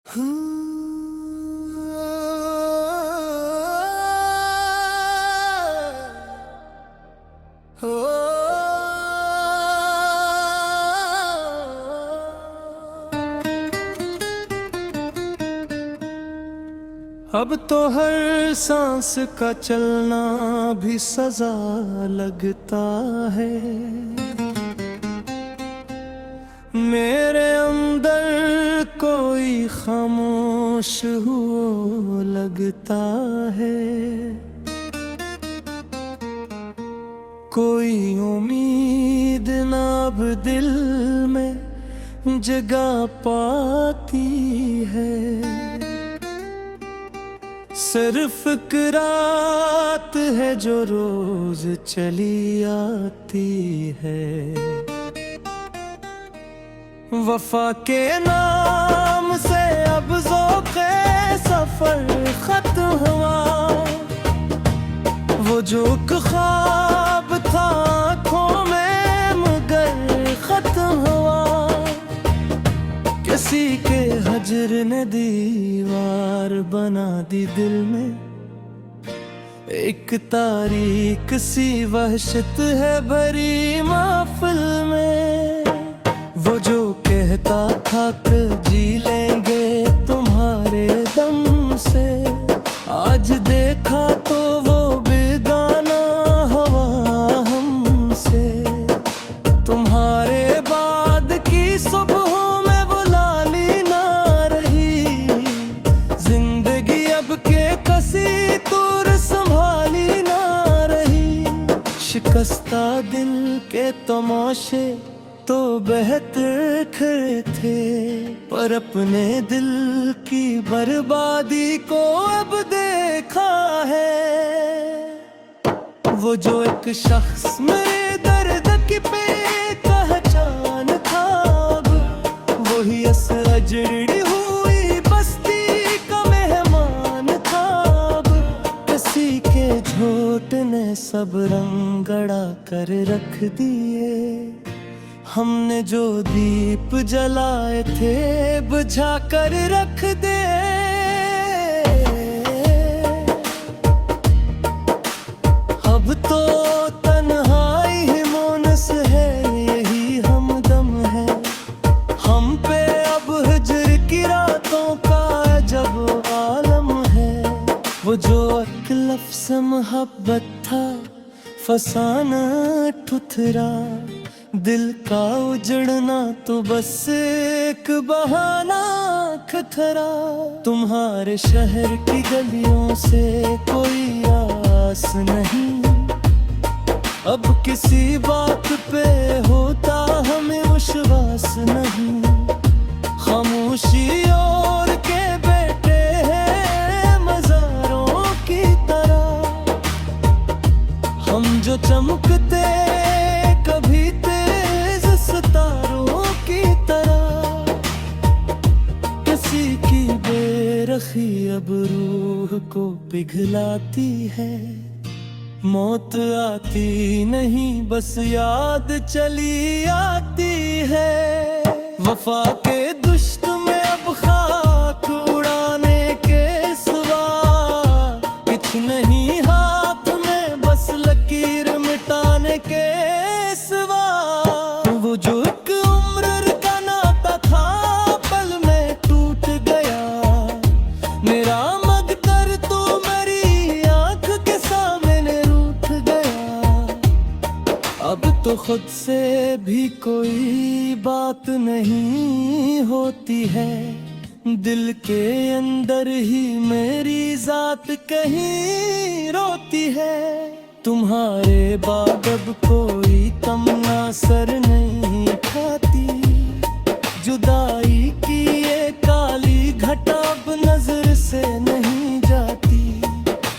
अब तो हर सांस का चलना भी सजा लगता है। मेरे अंदर कोई खामोश हो लगता है। कोई उम्मीद ना अब दिल में जगा पाती है। सिर्फ एक रात है जो रोज चली आती है। वफा के नाम से अब ज़ौक़े सफर खत्म हुआ। वो जो ख्वाब था आँखों में मगर खत्म हुआ। किसी के हजर ने दीवार बना दी दिल में। एक तारीख सी वहशत है भरी महफिल में। वो जो कहता था कि जी लेंगे तुम्हारे दम से, आज देखा तो वो बेगाना हवा हमसे। तुम्हारे बाद की सुबहों में वो लाली ना रही। जिंदगी अब के कसी तूर संभाली ना रही। शिकस्ता दिल के तमाशे तो बेहतर खड़े थे, पर अपने दिल की बर्बादी को अब देखा है। वो जो एक शख्स मेरे दर्द की पहचान था, अब वही असजड़ी हुई बस्ती का मेहमान था। अब किसी के झूठ ने सब रंग गड़ा कर रख दिए। हमने जो दीप जलाए थे बुझा कर रख दे। अब तो तन्हाई ही मोनस है, यही हमदम है। हम पे अब हिज्र की रातों का जब आलम है। वो जो एक लफ्ज़ मोहब्बत था फसाना ठुथरा। दिल का उजड़ना तो बस एक बहाना खतरा। तुम्हारे शहर की गलियों से कोई आस नहीं। अब किसी बात पे होता हमें विश्वास नहीं। खामोशी और के बेटे हैं मज़ारों की तरह। हम जो चमकते कभी सितारों की तरह। किसी की बेरखी अब रूह को पिघलाती है। मौत आती नहीं बस याद चली आती है। वफा के दुश्त में अब खाक उड़ाने के सिवा कुछ नहीं हाथ में, बस लकीर मिटाने के सिवा। वो जो एक उम्र का नाता था पल में टूट गया। मेरा मगदर तो मेरी आंख के सामने रूठ गया। अब तो खुद से भी कोई बात नहीं होती है। दिल के अंदर ही मेरी जात कहीं रोती है। तुम्हारे बाद अब कोई तमन्ना सर नहीं खाती। जुदाई की ये काली घटा अब नजर से नहीं जाती।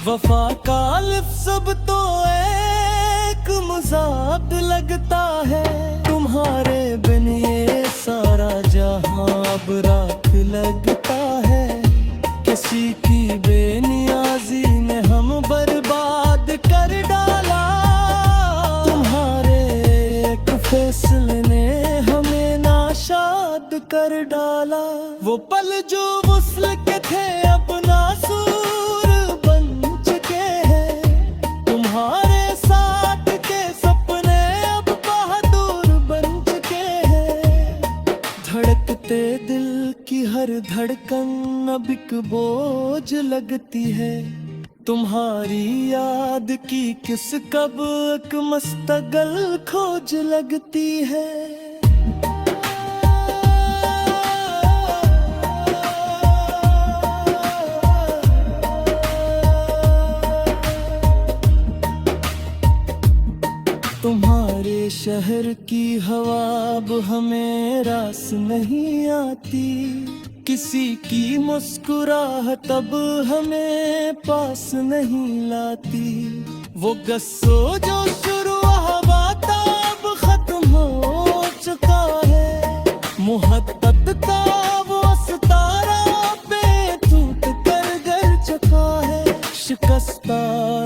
वफा का लफ्ज़ अब तो एक मज़ाक लगता है। तुम्हारे बिन ये सारा जहां अब राख लगता है। किसी की बेनियाजी ने हम बर्बाद कर डाला। तुम्हारे एक फैसले ने हमें नाशाद कर डाला। वो पल जो वुसल के थे अब नासूर बन चुके हैं। तुम्हारे साथ के सपने अब बहादुर बन चुके हैं। धड़कते दिल की हर धड़कन अब एक बोझ लगती है। तुम्हारी याद की किस कब एक मस्तगल खोज लगती है। तुम्हारे शहर की हवा अब हमें रास नहीं आती। किसी की मुस्कुराहट अब हमें पास नहीं लाती। वो गस्सो जो शुरू हुआ था अब खत्म हो चुका है। मुहब्बत का वो सितारा पे टूट कर गिर चुका है। शिकस्ता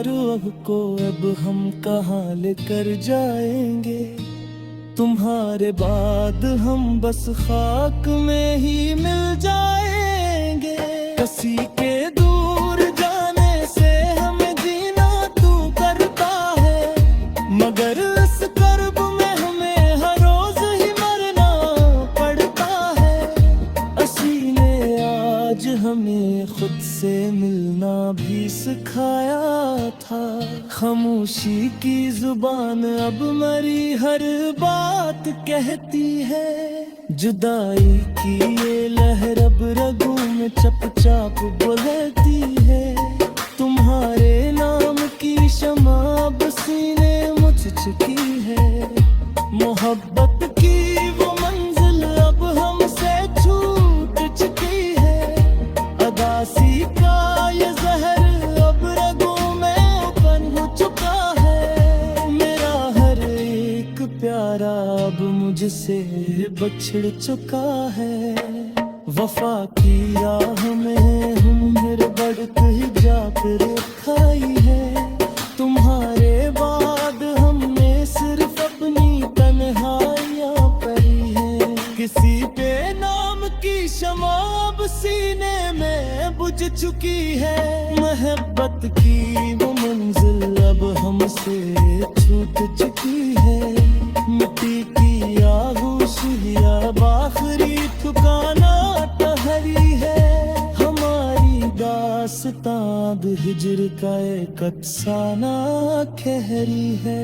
रूह को अब हम कहाँ लेकर जाएंगे। तुम्हारे बाद हम बस खाक में ही मिल जाएंगे। किसी के दूर जाने से हमें जीना तू करता है। मगर इस कर्ब में हमें हर रोज ही मरना पड़ता है। असी ने आज हमें खुद से मिलना भी सिखाया था। खामोशी की जुबान अब मरी हर बात कहती है। जुदाई की ये लहर अब रगों में चपचाप बुलती है। तुम्हारे नाम की शमा अब सीने मुझ चुकी है। मोहब्बत की वो मंजिल अब हमसे छूट चुकी है। अदासी का ये जहर अब रगों में बन चुका है। मेरा हर एक प्यारा अब मुझसे बिछड़ चुका है। वफा की राह में उम्र बढ़ते ही जा फिर खाई है। तुम्हारे बाद हमने सिर्फ अपनी तन्हाइयाँ परी है। किसी पे नाम की शमा अब सीने में बुझ चुकी है। मोहब्बत की वो मंजिल अब हमसे छूट चुकी है। मिट्टी की आगोशी अब आखिरी ठिकाना ठहरी है। हमारी दास्तां अब हिज्र का एक अफसाना ठहरी है।